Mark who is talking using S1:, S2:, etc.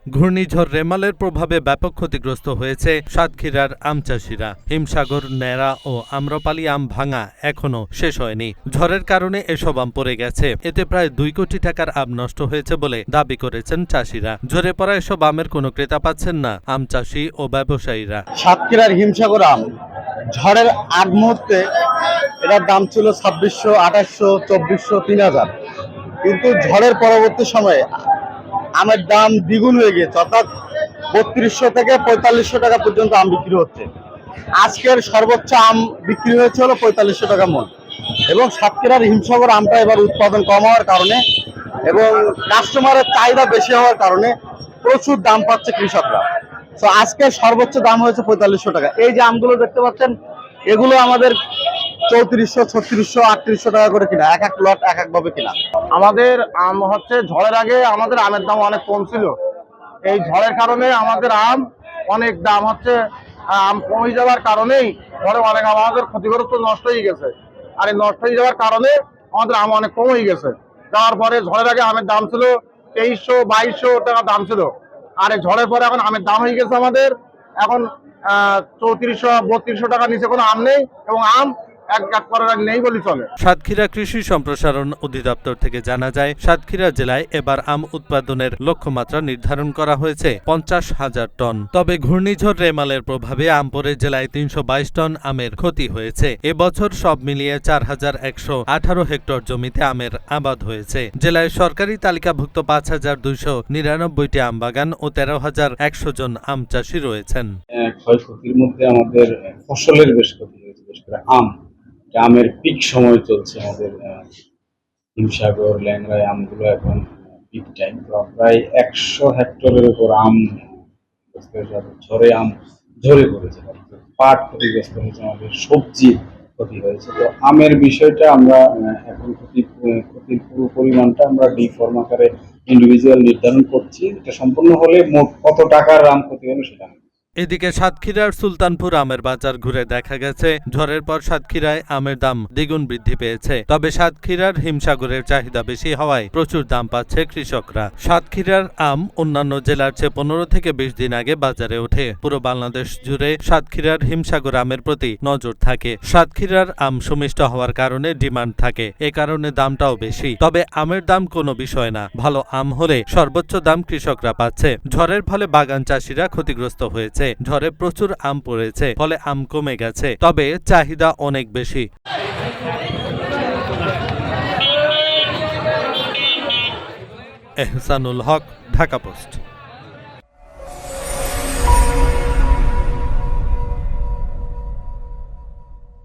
S1: ঘূর্ণিঝড় রেমালের প্রভাবে ব্যাপক ক্ষতিগ্রস্ত হয়েছে সাতক্ষীরার আম চাষিরা। হিমসাগর, ন্যাড়া ও আম্রপালি আম ভাঙা এখনো শেষ হয়নি। ঝড়ের কারণে এসব আম পড়ে গেছে। এতে প্রায় 2 কোটি টাকার আম নষ্ট হয়েছে বলে দাবি করেছেন চাষিরা। ঝরে পড়া এসব আমের কোনো ক্রেতা পাচ্ছেন না আম চাষি ও ব্যবসায়ীরা।
S2: সাতক্ষীরার হিমসাগর আম ঝড়ের আগ মুহূর্তে এটার দাম ছিল 2600, 2800, 2400, 3000, কিন্তু ঝড়ের পরবর্তী সময়ে আমের দাম দ্বিগুণ হয়ে গিয়েছে, অর্থাৎ 3200 থেকে 4500 টাকা পর্যন্ত আম বিক্রি হচ্ছে। আজকের সর্বোচ্চ আম বিক্রি হয়েছে হলো 4500 টাকা মন। এবং সাতক্ষীরার হিমসাগর আমটা এবার উৎপাদন কম হওয়ার কারণে এবং কাস্টমারের চাহিদা বেশি হওয়ার কারণে প্রচুর দাম পাচ্ছে কৃষকরা। তো আজকের সর্বোচ্চ দাম হয়েছে 4500 টাকা। এই যে আমগুলো দেখতে পাচ্ছেন, এগুলো আমাদের 3400, 3600, 3800 টাকা করে কিনা, এক এক লট এক এক ভাবে কিনা। আমাদের আম হচ্ছে ঝড়ের আগে আমাদের আমের দাম অনেক কম ছিল। এই ঝড়ের কারণে আমাদের আম অনেক দাম হচ্ছে, আম কমে যাওয়ার কারণেই ঝড়ে অনেক আম আমাদের ক্ষতিগ্রস্ত নষ্ট হয়ে গেছে। আর এই নষ্ট হয়ে যাওয়ার কারণে আমাদের আম অনেক কম হয়ে গেছে। যাওয়ার পরে ঝড়ের আগে আমের দাম ছিল 2300, 2200 টাকা দাম ছিল। আর এই ঝড়ের পরে এখন আমের দাম হয়ে গেছে আমাদের এখন 3400, 3200 টাকার নিচে কোনো আম নেই এবং আম নেই বলে চলে।
S1: সাতক্ষীরা কৃষি সম্প্রসারণ অধিদপ্তর থেকে জানা যায়, সাতক্ষীরা জেলায় এবার আম উৎপাদনের লক্ষ্যমাত্রা নির্ধারণ করা হয়েছে 50,000 টন। তবে ঘূর্ণিঝড় রেমালের প্রভাবে আম পড়ে জেলায় 322 টন আমের ক্ষতি হয়েছে। এবছর সব মিলিয়ে 4118 হেক্টর জমিতে আমের আবাদ হয়েছে। জেলায় সরকারি তালিকাভুক্ত 5299টি আম বাগান ও 13,100 জন আম চাষি রয়েছেন।
S3: ক্ষয়ক্ষতির মধ্যে আমাদের ফসলের বেশ ক্ষতি হয়েছে, বিশেষ করে আমের পিক সময় চলছে আমাদের হিমসাগর, ল্যাংড়ায় আমগুলো এখন পিক টাইম। প্রায় 100 হেক্টরের উপর আম ঝড়ে আম ঝরে পড়েছে, পাট ক্ষতিগ্রস্ত হয়েছে, আমাদের সবজি ক্ষতি হয়েছে। তো আমের বিষয়টা আমরা এখন ক্ষতির পুরো পরিমাণটা আমরা ডিফর্ম আকারে ইন্ডিভিজুয়াল নির্ধারণ করছি। এটা সম্পূর্ণ হলে মোট কত টাকার আম ক্ষতি হলো সেটা।
S1: এদিকে সাতক্ষীরার সুলতানপুর আমের বাজার ঘুরে দেখা গেছে, ঝড়ের পর সাতক্ষীরায় আমের দাম দ্বিগুণ বৃদ্ধি পেয়েছে। তবে সাতক্ষীরার হিমসাগরের চাহিদা বেশি হওয়ায় প্রচুর দাম পাচ্ছে কৃষকরা। সাতক্ষীরার আম অন্যান্য জেলার চেয়ে 15 থেকে 20 দিন আগে বাজারে ওঠে। পুরো বাংলাদেশ জুড়ে সাতক্ষীরার হিমসাগর আমের প্রতি নজর থাকে। সাতক্ষীরার আম সুমিষ্ট হওয়ার কারণে ডিমান্ড থাকে, এ কারণে দামটাও বেশি। তবে আমের দাম কোনো বিষয় না, ভালো আম হলে সর্বোচ্চ দাম কৃষকরা পাচ্ছে। ঝড়ের ফলে বাগান চাষিরা ক্ষতিগ্রস্ত হয়েছে। ঝড়ে প্রচুর আম পড়েছে, ফলে আম কমে গেছে, তবে চাহিদা অনেক বেশি। এহসানুল হক, ঢাকা পোস্ট।